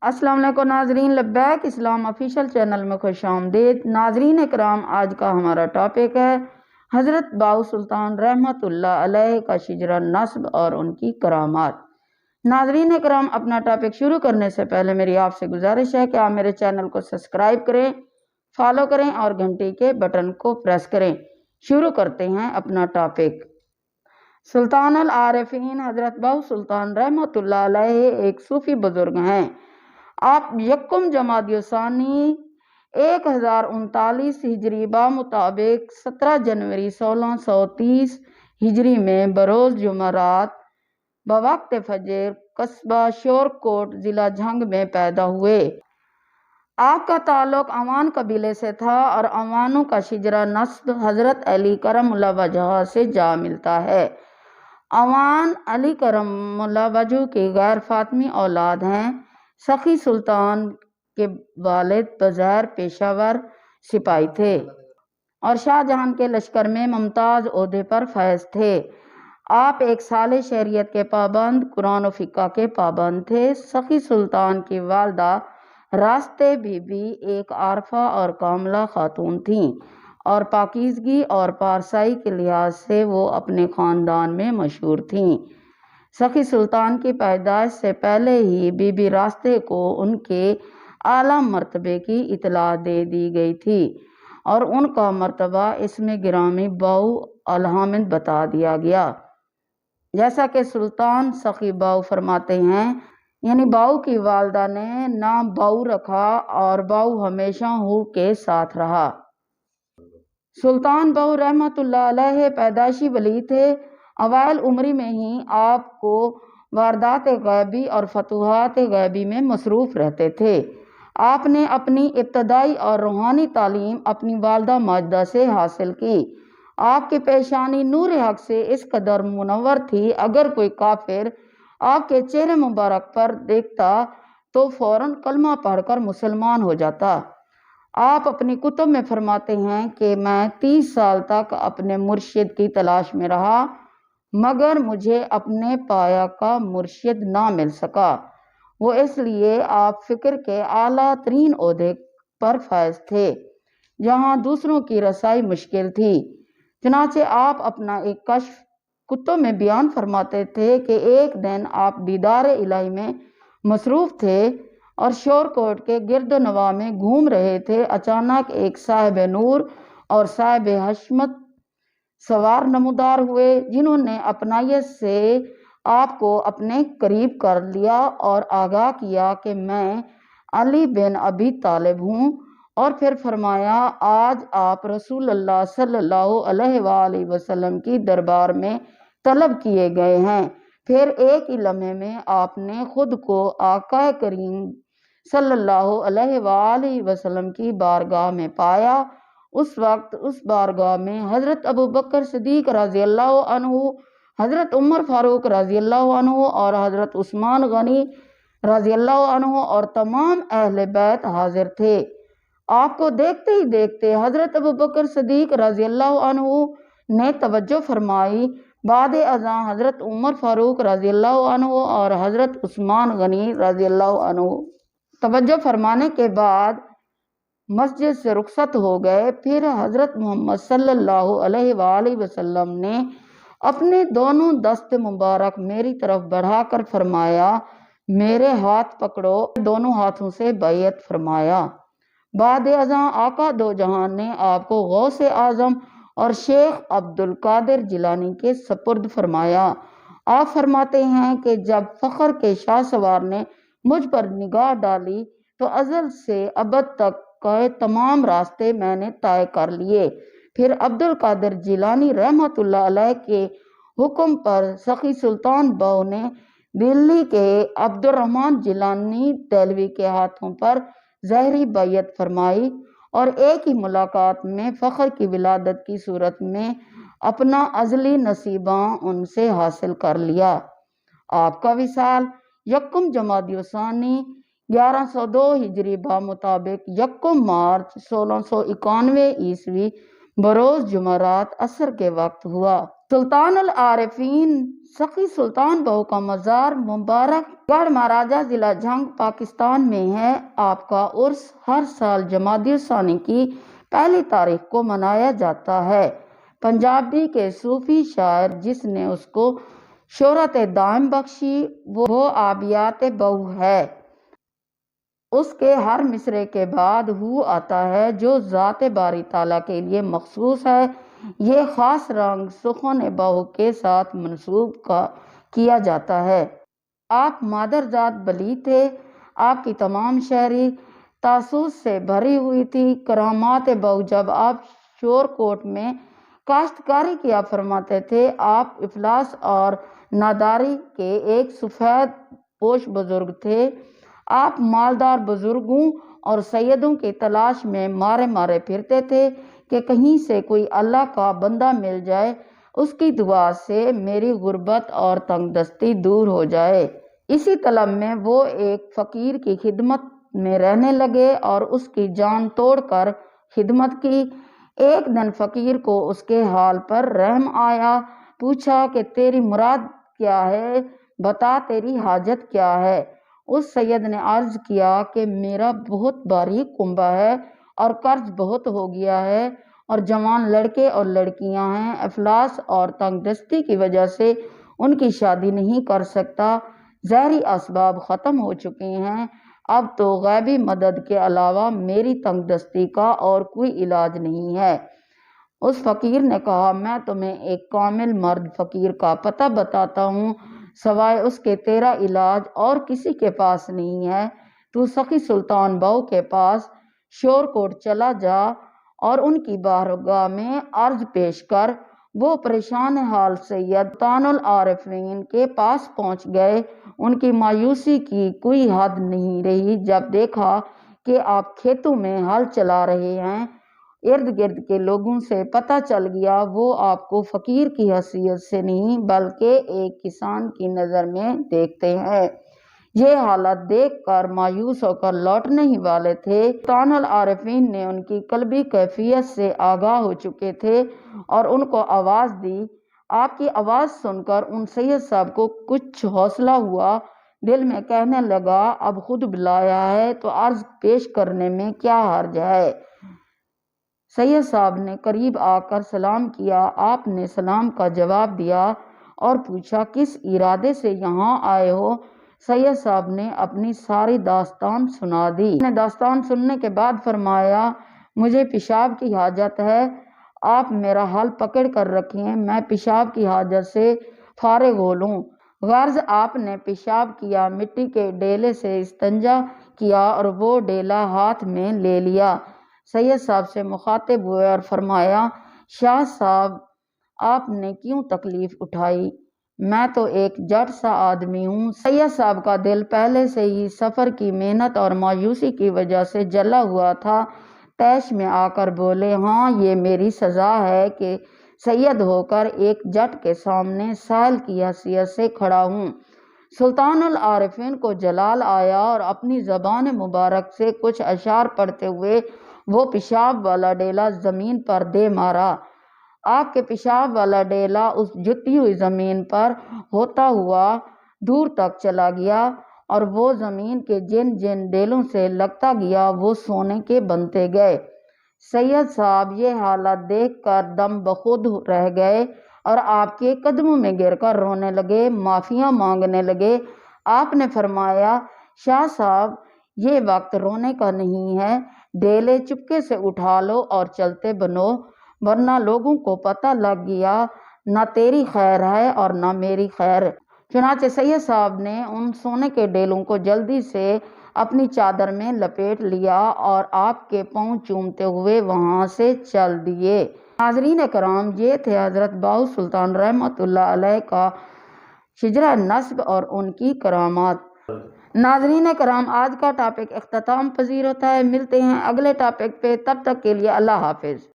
السلام علیکم ناظرین، لبیک اسلام آفیشیل چینل میں خوش آمدید۔ ناظرین کرام، آج کا ہمارا ٹاپک ہے حضرت باؤ سلطان رحمت اللہ علیہ کا شجرہ نسب اور ان کی کرامات۔ ناظرین کرام، اپنا ٹاپک شروع کرنے سے پہلے میری آپ سے گزارش ہے کہ آپ میرے چینل کو سبسکرائب کریں، فالو کریں اور گھنٹی کے بٹن کو پریس کریں۔ شروع کرتے ہیں اپنا ٹاپک۔ سلطان العارفین حضرت باؤ سلطان رحمت اللہ علیہ ایک صوفی بزرگ ہیں۔ آپ یکم جمادی الثانی 1039 ہجری بمطابق 17 جنوری 1630 ہجری میں بروز جمعرات بوقت فجر قصبہ شورکوٹ ضلع جھنگ میں پیدا ہوئے۔ آپ کا تعلق عوان قبیلے سے تھا اور عوانوں کا شجرہ نسب حضرت علی کرم اللہ وجہہ سے جا ملتا ہے۔ عوان علی کرم اللہ وجہ کی غیر فاطمی اولاد ہیں۔ سخی سلطان کے والد بظاہر پیشہ ور سپاہی تھے اور شاہ جہان کے لشکر میں ممتاز عہدے پر فائز تھے۔ آپ ایک صالح شریعت کے پابند، قرآن و فقہ کے پابند تھے۔ سخی سلطان کی والدہ راستے بی بی ایک عارفہ اور کاملہ خاتون تھیں اور پاکیزگی اور پارسائی کے لحاظ سے وہ اپنے خاندان میں مشہور تھیں۔ سخی سلطان کی پیدائش سے پہلے ہی بی بی راستے کو ان کے اعلیٰ مرتبے کی اطلاع دے دی گئی تھی اور ان کا مرتبہ اسم گرامی باؤ الحامد بتا دیا گیا۔ جیسا کہ سلطان سخی باؤ فرماتے ہیں، یعنی باؤ کی والدہ نے نام باؤ رکھا اور باؤ ہمیشہ ہو کے ساتھ رہا۔ سلطان باؤ رحمت اللہ علیہ پیدائشی ولی تھے۔ اوائل عمری میں ہی آپ کو واردات غیبی اور فتوحات غیبی میں مصروف رہتے تھے۔ آپ نے اپنی ابتدائی اور روحانی تعلیم اپنی والدہ ماجدہ سے حاصل کی۔ آپ کی پیشانی نور حق سے اس قدر منور تھی، اگر کوئی کافر آپ کے چہرے مبارک پر دیکھتا تو فوراً کلمہ پڑھ کر مسلمان ہو جاتا۔ آپ اپنی کتب میں فرماتے ہیں کہ میں 30 سال تک اپنے مرشد کی تلاش میں رہا مگر مجھے اپنے پایا کا مرشد نہ مل سکا۔ وہ اس لیے آپ فکر کے اعلیٰ ترین عہدے پر فائز تھے جہاں دوسروں کی رسائی مشکل تھی۔ چنانچہ آپ اپنا ایک کشف کتب میں بیان فرماتے تھے کہ ایک دن آپ دیدار الہی میں مصروف تھے اور شورکوٹ کے گرد و نواح میں گھوم رہے تھے۔ اچانک ایک صاحب نور اور صاحب حشمت سوار نمودار ہوئے جنہوں نے اپنائیت سے آپ کو اپنے قریب کر لیا اور آگاہ کیا کہ میں علی بن ابی طالب ہوں، اور پھر فرمایا آج آپ رسول اللہ صلی اللہ علیہ وآلہ وسلم کی دربار میں طلب کیے گئے ہیں۔ پھر ایک ہی لمحے میں آپ نے خود کو آقا کریم صلی اللہ علیہ وآلہ وسلم کی بارگاہ میں پایا۔ اس وقت اس بارگاہ میں حضرت ابوبکر صدیق رضی اللہ عنہ، حضرت عمر فاروق رضی اللہ عنہ اور حضرت عثمان غنی رضی اللہ عنہ اور تمام اہل بیت حاضر تھے۔ آپ کو دیکھتے ہی دیکھتے حضرت ابوبکر صدیق رضی اللہ عنہ نے توجہ فرمائی۔ بعد ازاں حضرت عمر فاروق رضی اللہ عنہ اور حضرت عثمان غنی رضی اللہ عنہ توجہ فرمانے کے بعد مسجد سے رخصت ہو گئے۔ پھر حضرت محمد صلی اللہ علیہ وآلہ وسلم نے اپنے دونوں دست مبارک میری طرف بڑھا کر فرمایا میرے ہاتھ پکڑو، دونوں ہاتھوں سے بیعت فرمایا۔ بعد ازاں آقا دو جہان نے آپ کو غوث اعظم اور شیخ عبد القادر جیلانی کے سپرد فرمایا۔ آپ فرماتے ہیں کہ جب فخر کے شاہ سوار نے مجھ پر نگاہ ڈالی تو ازل سے ابد تک کے تمام راستے میں نے طے کر لیے۔ پھر عبد القادر جیلانی رحمت اللہ علیہ کے حکم پر سخی سلطان باؤ نے دلی کے عبد الرحمن جیلانی دہلوی کے ہاتھوں پر ظاہری بیعت فرمائی اور ایک ہی ملاقات میں فخر کی ولادت کی صورت میں اپنا ازلی نصیبہ ان سے حاصل کر لیا۔ آپ کا وصال یکم جمادی الثانی 1102 ہجری بمطابق یکم مارچ 1691 عیسوی بروز جمعرات عصر کے وقت ہوا۔ سلطان العارفین سخی سلطان بہو کا مزار مبارک گڑھ مہاراجہ ضلع جھنگ پاکستان میں ہے۔ آپ کا عرس ہر سال جمادی الثانی کی پہلی تاریخ کو منایا جاتا ہے۔ پنجابی کے صوفی شاعر جس نے اس کو شہرت دائم بخشی وہ آبیات بہو ہے۔ اس کے ہر مصرعے کے بعد ہو آتا ہے جو ذات باری تعالیٰ کے لیے مخصوص ہے۔ یہ خاص رنگ سخن بہو کے ساتھ منسوب کیا جاتا ہے۔ آپ مادرزاد بلی تھے۔ آپ کی تمام شاعری تاسوس سے بھری ہوئی تھی۔ کرامات بہو جب آپ شور کوٹ میں کاشتکاری کیا فرماتے تھے۔ آپ افلاس اور ناداری کے ایک سفید پوش بزرگ تھے۔ آپ مالدار بزرگوں اور سیدوں کی تلاش میں مارے پھرتے تھے کہ کہیں سے کوئی اللہ کا بندہ مل جائے، اس کی دعا سے میری غربت اور تنگ دستی دور ہو جائے۔ اسی طلب میں وہ ایک فقیر کی خدمت میں رہنے لگے اور اس کی جان توڑ کر خدمت کی۔ ایک دن فقیر کو اس کے حال پر رحم آیا۔ پوچھا کہ تیری مراد کیا ہے، بتا تیری حاجت کیا ہے۔ اس سید نے عرض کیا کہ میرا بہت باریک کنبہ ہے اور قرض بہت ہو گیا ہے اور جوان لڑکے اور لڑکیاں ہیں۔ افلاس اور تنگ دستی کی وجہ سے ان کی شادی نہیں کر سکتا۔ ظاہری اسباب ختم ہو چکے ہیں۔ اب تو غیبی مدد کے علاوہ میری تنگ دستی کا اور کوئی علاج نہیں ہے۔ اس فقیر نے کہا میں تمہیں ایک کامل مرد فقیر کا پتہ بتاتا ہوں، سوائے اس کے تیرا علاج اور کسی کے پاس نہیں ہے۔ تو سخی سلطان بہو کے پاس شور کوٹ چلا جا اور ان کی بارگاہ میں عرض پیش کر۔ وہ پریشان حال سید سلطان العارفین کے پاس پہنچ گئے۔ ان کی مایوسی کی کوئی حد نہیں رہی جب دیکھا کہ آپ کھیتوں میں ہل چلا رہے ہیں۔ ارد گرد کے لوگوں سے پتہ چل گیا وہ آپ کو فقیر کی حیثیت سے نہیں بلکہ ایک کسان کی نظر میں دیکھتے ہیں۔ یہ حالت دیکھ کر مایوس ہو کر لوٹنے ہی والے تھے۔ سلطان العارفین نے ان کی قلبی کیفیت سے آگاہ ہو چکے تھے اور ان کو آواز دی۔ آپ کی آواز سن کر ان سید صاحب کو کچھ حوصلہ ہوا۔ دل میں کہنے لگا اب خود بلایا ہے تو عرض پیش کرنے میں کیا حرج ہے۔ سید صاحب نے قریب آ کر سلام کیا۔ آپ نے سلام کا جواب دیا اور پوچھا کس ارادے سے یہاں آئے ہو؟ سید صاحب نے اپنی ساری داستان سنا دی۔ داستان سننے کے بعد فرمایا مجھے پیشاب کی حاجت ہے، آپ میرا حال پکڑ کر رکھیں، میں پیشاب کی حاجت سے فارغ ہو لوں۔ غرض آپ نے پیشاب کیا، مٹی کے ڈیلے سے استنجا کیا اور وہ ڈیلا ہاتھ میں لے لیا۔ سید صاحب سے مخاطب ہوئے اور فرمایا شاہ صاحب آپ نے کیوں تکلیف اٹھائی؟ میں تو ایک جٹ سا آدمی ہوں۔ سید صاحب کا دل پہلے سے ہی سفر کی محنت اور مایوسی کی وجہ سے جلا ہوا تھا۔ طیش میں آ کر بولے ہاں یہ میری سزا ہے کہ سید ہو کر ایک جٹ کے سامنے سائل کی حیثیت سے کھڑا ہوں۔ سلطان العارفین کو جلال آیا اور اپنی زبان مبارک سے کچھ اشعار پڑھتے ہوئے وہ پیشاب والا ڈیلا زمین پر دے مارا۔ آپ کے پیشاب والا ڈیلا اس جتی ہوئی زمین پر ہوتا ہوا دور تک چلا گیا اور وہ زمین کے جن جن ڈیلوں سے لگتا گیا وہ سونے کے بنتے گئے۔ سید صاحب یہ حالت دیکھ کر دم بخود رہ گئے اور آپ کے قدموں میں گر کر رونے لگے، معافیاں مانگنے لگے۔ آپ نے فرمایا شاہ صاحب یہ وقت رونے کا نہیں ہے، ڈیلے چپکے سے اٹھا لو اور چلتے بنو، ورنہ لوگوں کو پتہ لگ گیا نہ تیری خیر ہے اور نہ میری خیر۔ چنانچہ سید صاحب نے ان سونے کے ڈیلوں کو جلدی سے اپنی چادر میں لپیٹ لیا اور آپ کے پاؤں چومتے ہوئے وہاں سے چل دیے۔ ناظرین کرام یہ تھے حضرت بہو سلطان رحمۃ اللہ علیہ کا شجرہ نسب اور ان کی کرامات۔ ناظرین کرام آج کا ٹاپک اختتام پذیر ہوتا ہے۔ ملتے ہیں اگلے ٹاپک پہ، تب تک کے لیے اللہ حافظ۔